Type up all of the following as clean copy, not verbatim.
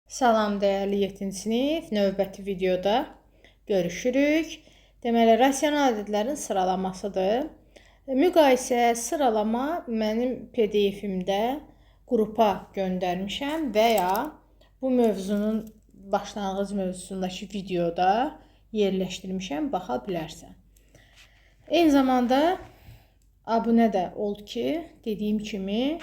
Salam dəyərli 7-ci sinif, növbəti videoda görüşürük. Deməli, rasional ədədlərin sıralamasıdır. Müqayisə, sıralama mənim PDF-imdə qrupa göndərmişəm və ya bu mövzunun başlanğıc mövzusundakı videoda yerləşdirmişəm, baxa bilərsən. Eyni zamanda abunə də ol ki, dediyim kimi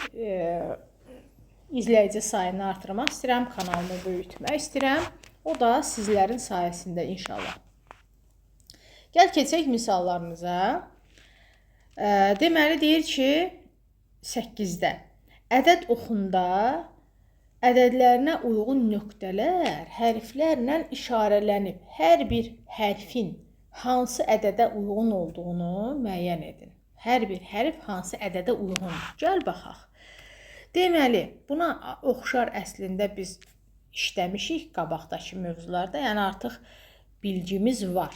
izləyici sayını artırmaq istəyirəm, kanalımı böyütmək istəyirəm. O da sizlərin sayəsində inşallah. Gəl keçək misallarımıza. Deməli deyir ki, 8-də ədəd oxunda ədədlərinə uyğun nöqtələr hərflərlə işarələnib. Hər bir hərfin hansı ədədə uyğun olduğunu müəyyən edin. Hər bir hərf hansı ədədə uyğundur. Gəl baxaq. Deməli, buna oxşar əslində biz işləmişik qabaqdakı mövzularda, yəni artıq bilgimiz var.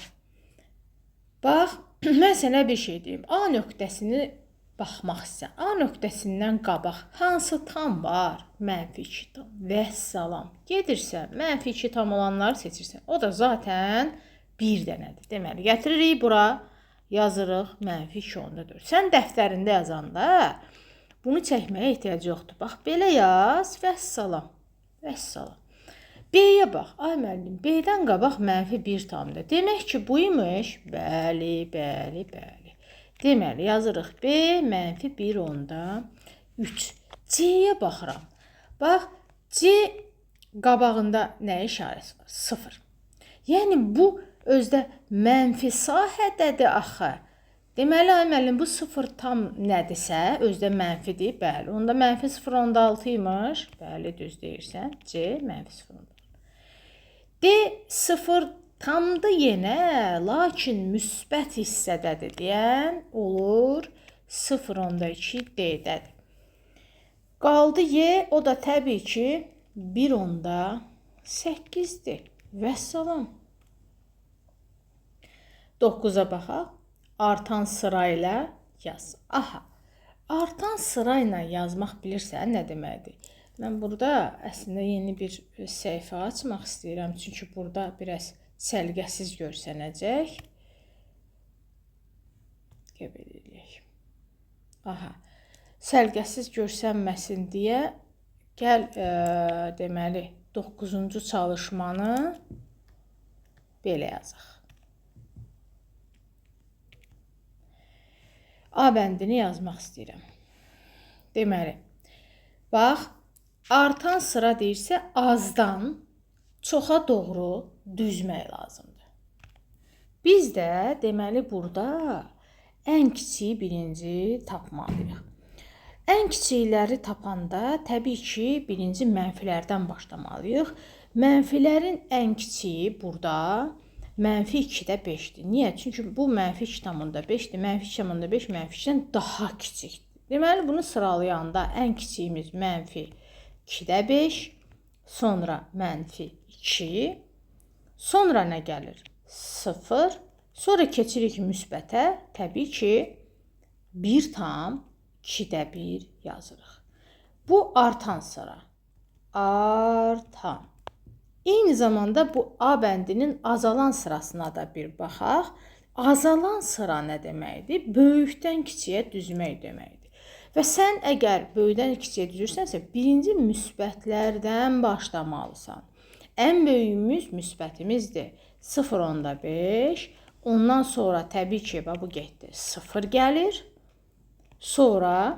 Bax, mən sənə bir şey deyim. A nöqtəsini baxmaq istəyirsən. A nöqtəsindən qabaq hansı tam var? -2 tam. Vəssalam. Gedirsən, -2 tam olanları seçirsən. O da zaten bir dənədir. Deməli, gətiririk bura, yazırıq -2 onda 4. Sən dəftərində yazanda bunu çəkməyə ehtiyac yoxdur. Bax, belə yaz, vəssalam, vəssalam. B-yə bax, ay müəllim, B-dən qabaq -1 tamdır. Demək ki, bu imiş, bəli. Deməli, yazırıq B, -1 onda 3. C-yə baxıram. Bax, C qabağında nə işarəsi var? 0. Yəni, bu özdə mənfi sahədədir axı. Deməli, ay müəllim, bu 0 tam nədirsə, özdə mənfidir, bəli. Onda -0.6 imiş, bəli, düz deyirsən. C, -0.6. D, 0 tamdır yenə, lakin müsbət hissədədir deyən olur 0.2 D-dədir. Qaldı Y, o da təbii ki 1.8-dir. Vəssalam. 9-a baxaq. Artan sırayla yaz. Aha, artan sırayla yazmaq bilirsən nə deməkdir? Mən burada əslində yeni bir səhifə açmaq istəyirəm. Çünki burada biraz səliqəsiz görsənəcək. Qəbələyək. Aha, səliqəsiz görsənməsin deyə gəl deməli 9-cu çalışmanı belə yazaq. A bəndini yazmaq istəyirəm. Deməli, bax, artan sıra deyirsə, azdan çoxa doğru düzmək lazımdır. Biz də, deməli, burada ən kiçiyi birinci tapmalıyıq. Ən kiçikləri tapanda, təbii ki, birinci mənfilərdən başlamalıyıq. Mənfilərin ən kiçiyi burada -2-də 5-dir. Niyə? Çünki bu -2 tamında 5-dir. -2 tamında 5 -2-dən daha kiçikdir. Deməli, bunu sıralayanda ən kiçiyimiz -2-də 5, sonra -2, sonra nə gəlir? 0, sonra keçirik müsbətə, təbii ki, 1.2-də 1 yazırıq. Bu artan sıra. Artan. Eyni zamanda bu A bəndinin azalan sırasına da bir baxaq. Azalan sıra nə deməkdir? Böyükdən kiçiyə düzmək deməkdir. Və sən əgər böyükdən kiçiyə düzürsənsə, birinci müsbətlərdən başlamalısan. Ən böyüyümüz müsbətimizdir. 0.5. Ondan sonra təbii ki, bu getdi. 0 gəlir. Sonra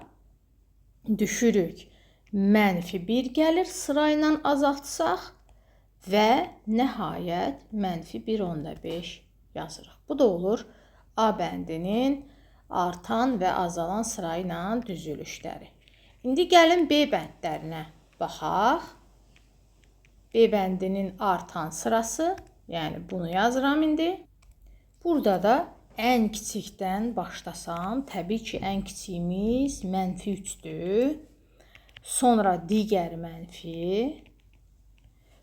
düşürük. -1 gəlir sırayla azaltsaq. Və nəhayət -1.5 yazırıq. Bu da olur A bəndinin artan və azalan sırayla düzülüşləri. İndi gəlin B bəndlərinə baxaq. B bəndinin artan sırası, yəni bunu yazıram indi. Burada da ən kiçikdən başlasam, təbii ki, ən kiçiyimiz -3-dür. Sonra digər mənfi.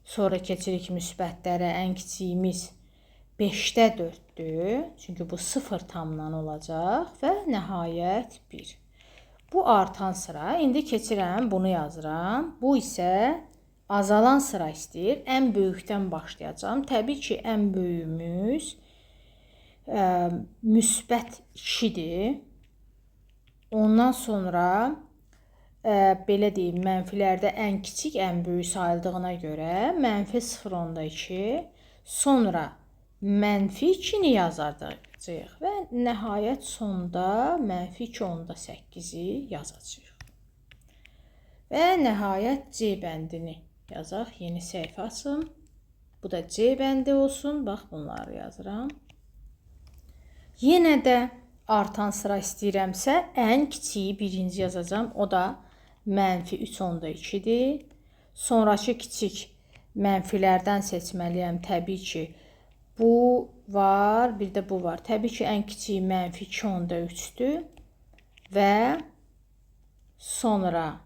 Sonra keçirik müsbətlərə, ən kiçiyimiz 5-də 4-dür. Çünki bu 0 tamdan olacaq və nəhayət 1. Bu artan sıra. İndi keçirəm, bunu yazıram. Bu isə azalan sıra istəyir. Ən böyükdən başlayacağım. Təbii ki, ən böyüyümüz müsbət 2-dir. Ondan sonra belə deyim, mənfilərdə ən kiçik, ən böyük sayıldığına görə mənfi 0,2, sonra mənfi 2-ni yazacağıq və nəhayət sonda mənfi 2,8-i yazacağıq. Və nəhayət C bəndini yazaq. Yeni səhifə açım. Bu da C bəndi olsun. Bax, bunları yazıram. Yenə də artan sıra istəyirəmsə, ən kiçiyi birinci yazacağım. O da mənfi 3,2-dir. Sonrakı kiçik mənfilərdən seçməliyəm. Təbii ki, bu var, bir də bu var. Təbii ki, ən kiçiyi mənfi 2,3-dür. Və sonra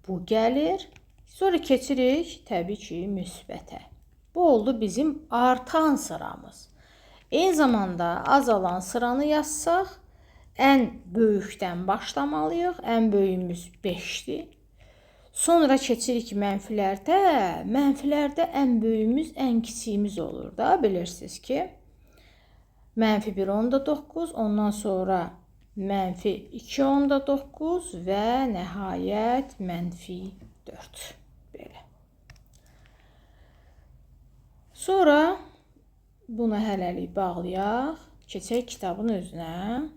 bu gəlir. Sonra keçirik, təbii ki, müsbətə. Bu oldu bizim artan sıramız. Eyni zamanda azalan sıranı yazsaq, ən böyükdən başlamalıyıq. Ən böyüyümüz 5-dir. Sonra keçirik mənfilərdə. Mənfilərdə ən böyüyümüz, ən kiçiyimiz olur da. Bilirsiniz ki, mənfi 1,9, ondan sonra mənfi 2,9 və nəhayət mənfi 4. Belə. Sonra bunu hələlik bağlayaq. Keçək kitabın özünə.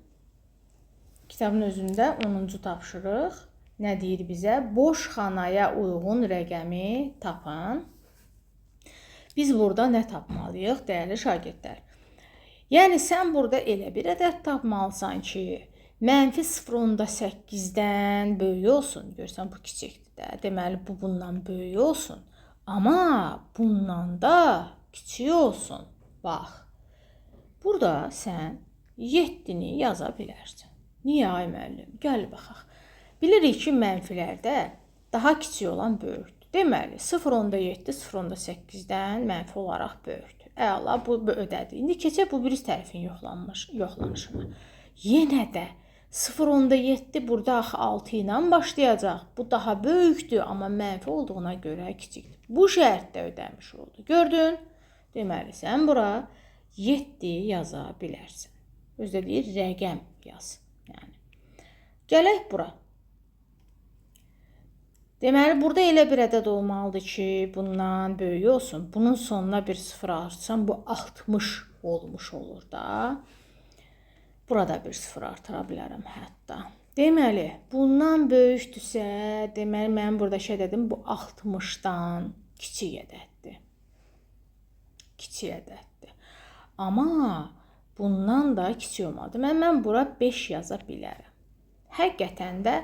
Kitabın özündə 10-cu tapşırıq nə deyir bizə? Boş xanaya uyğun rəqəmi tapın. Biz burada nə tapmalıyıq, dəyərli şagirdlər? Yəni, sən burada elə bir ədəd tapmalısan ki, mənfi 0,8-dən böyük olsun. Görsən, bu kiçikdir də. Deməli, bu bundan böyük olsun. Amma bundan da kiçik olsun. Bax, burada sən 7-ni yaza bilərsən. Niyə, ay müəllim? Gəl baxaq. Bilirik ki, mənfilərdə daha kiçik olan böyükdür. Deməli, 0,7 0,8-dən mənfi olaraq böyükdür. Əla, bu ödədir. İndi keçək bu birisi tərəfin yoxlanışına. Yenə də 0,7 burada axı 6 ilə başlayacaq. Bu daha böyükdür, amma mənfi olduğuna görə kiçikdir. Bu şərtdə ödəmiş oldu. Gördün? Deməli, sən bura 7 yaza bilərsən. Özdə deyir, rəqəm yaz. Yəni, gələk bura. Deməli, burada elə bir ədəd olmalıdır ki, bundan böyük olsun. Bunun sonuna bir 0 artırsam, bu 60 olmuş olur da. Burada bir 0 artıra bilərəm hətta. Deməli, bundan böyükdürsə, deməli, mən burada şey dedim, bu 60-dan kiçik ədəddir. Kiçik ədəddir. Amma bundan da kiçik olmadı. Mən bura 5 yaza bilərəm. Həqiqətən də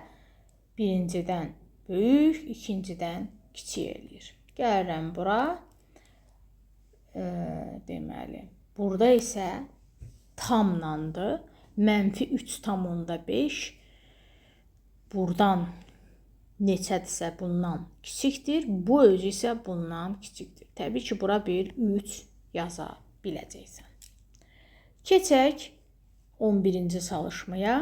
birincidən böyük, ikincidən kiçik eləyir. Gəlirəm bura. Deməli, burada isə tamlandır. Mənfi 3,5. Buradan neçədirsə bundan kiçikdir. Bu özü isə bundan kiçikdir. Təbii ki, bura bir 3 yaza biləcəksən. Keçək 11-ci çalışmaya.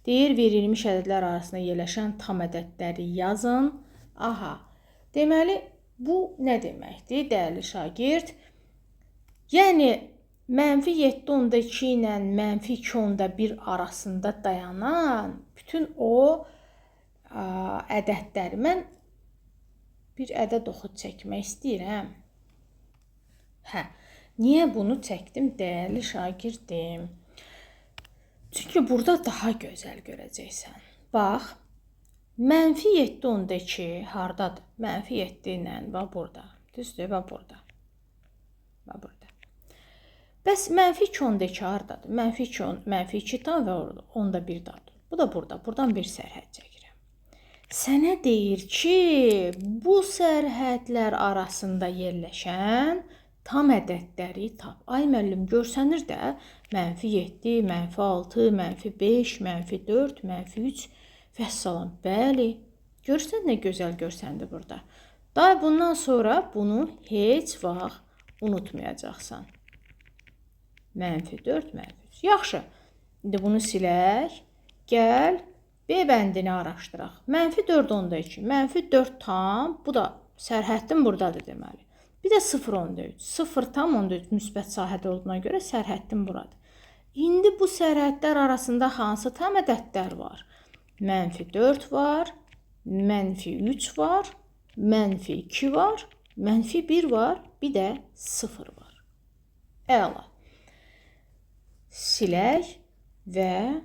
Deyir, verilmiş ədədlər arasında yerləşən tam ədədləri yazın. Aha, deməli, bu nə deməkdir, dəyərli şagird? Yəni, mənfi 7,2 ilə mənfi 2,1 arasında dayanan bütün o ədədləri mən bir ədəd oxud çəkmək istəyirəm. Hə, niyə bunu çəkdim, dəyərli şagirdim? Çünki burada daha gözəl görəcəksən. Bax, mənfi 7,2 hardadır? Mənfi 7 ilə və burada. Düzdür, və burada. Və burada. Bəs mənfi 2,2 hardadır? Mənfi 2 və onda 1 dadır. Bu da burada. Buradan bir sərhəd çəkirəm. Sənə deyir ki, bu sərhədlər arasında yerləşən tam ədədləri tap. Ay müəllim, görsənir də mənfi 7, mənfi 6, mənfi 5, mənfi 4, mənfi 3 və salam. Bəli, görsən nə gözəl görsəndi burada. Daha bundan sonra bunu heç vaxt unutmayacaqsan. Mənfi 4, mənfi 3. Yaxşı, indi bunu silək. Gəl, B bəndini araşdıraq. Mənfi 4,2, mənfi 4 tam, bu da Sərhəddim buradadır deməli. Bir də 0,3. 0,3 müsbət sahədə olduğuna görə sərhəddim buradır. İndi bu sərhədlər arasında hansı tam ədədlər var? -4 var, -3 var, -2 var, -1 var, bir də 0 var. Əla. Silək və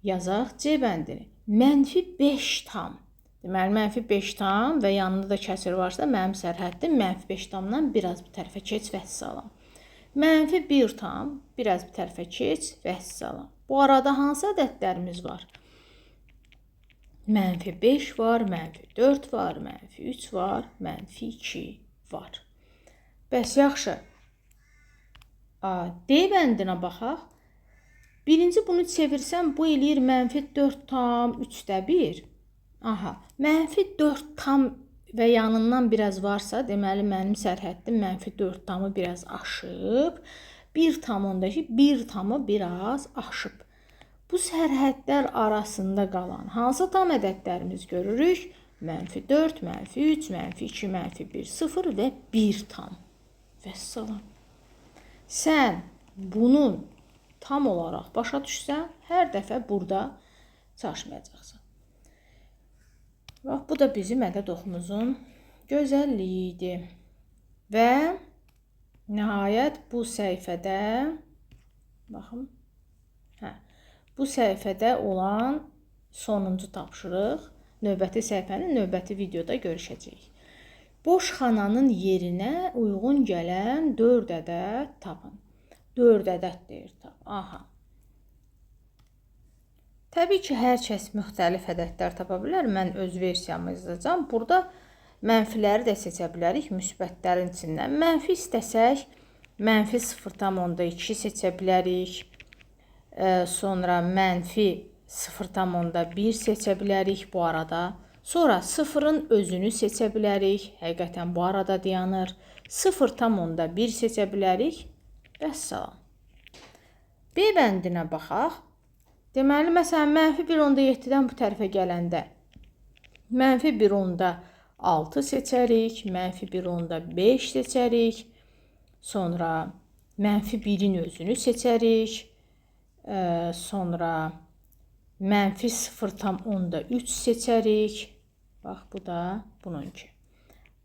yazaq C bəndini. -5 tam. Deməli, -5 tam və yanında da kəsir varsa, mənim sərhəddim -5 tamdan biraz bir tərəfə keç və salam. -1 tam, biraz bir tərəfə keç və salam. Bu arada hansı ədədlərimiz var? -5 var, -4 var, -3 var, -2 var. Bəs yaxşı. D bəndinə baxaq. Birinci bunu çevirsəm, bu eləyir -4 tam 3də 1. Aha, -4 tam və yanından biraz varsa, deməli mənim sərhəddim -4 tamı biraz aşıb. 1 tamındakı 1 tamı biraz aşıb. Bu sərhədlər arasında qalan hansı tam ədədlərimiz görürük? -4, -3, -2, -1, 0 və 1 tam. Vəssalam. Sən bunun tam olaraq başa düşsən, hər dəfə burada çaşmayacaqsan. Bax, bu da bizim ədəd oxumuzun gözəlliyi idi. Və nəhayət bu səhifədə, baxın, bu səhifədə olan sonuncu tapşırıq, növbəti səhifənin növbəti videoda görüşəcəyik. Boş xananın yerinə uyğun gələn 4 ədəd tapın. 4 ədəd deyir. Aha. Təbii ki, hər kəs müxtəlif ədədlər tapa bilər. Mən öz versiyamı yazacağam. Burada mənfiləri də seçə bilərik müsbətlərin içindən. Mənfi istəsək, -0,2 seçə bilərik. Sonra -0,1 seçə bilərik bu arada. Sonra 0-ın özünü seçə bilərik. Həqiqətən bu arada dayanır. 0,1 seçə bilərik. Vəssalam. B bəndinə baxaq. Deməli, məsələn, -1,7-dən bu tərəfə gələndə -1,6 seçərik, -1,5 seçərik. Sonra -1-in özünü seçərik. Sonra -0,3 seçərik. Bax, bu da bununki.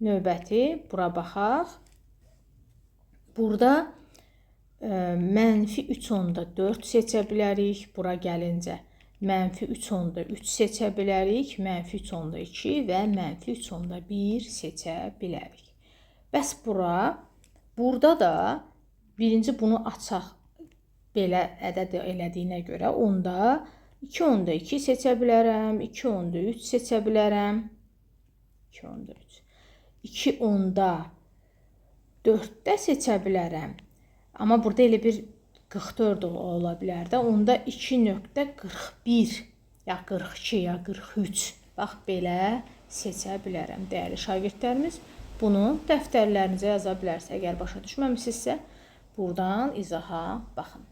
Növbəti, bura baxaq. Burada -3,4 seçə bilərik. Bura gəlincə -3,3 seçə bilərik. -3,2 və -3,1 seçə bilərik. Bəs burada da birinci bunu açaq. Belə ədəd elədiyinə görə onda 2,2 seçə bilərəm, 2,3 seçə bilərəm. 2,4-də seçə bilərəm. Amma burada elə bir 44 ola bilər də. Onda 2,41 ya 42 ya 43. Bax, belə seçə bilərəm. Dəyərli şagirdlərimiz, bunu dəftərlərinizə yaza bilərsiniz. Əgər başa düşməmisinizsə, buradan izaha baxın.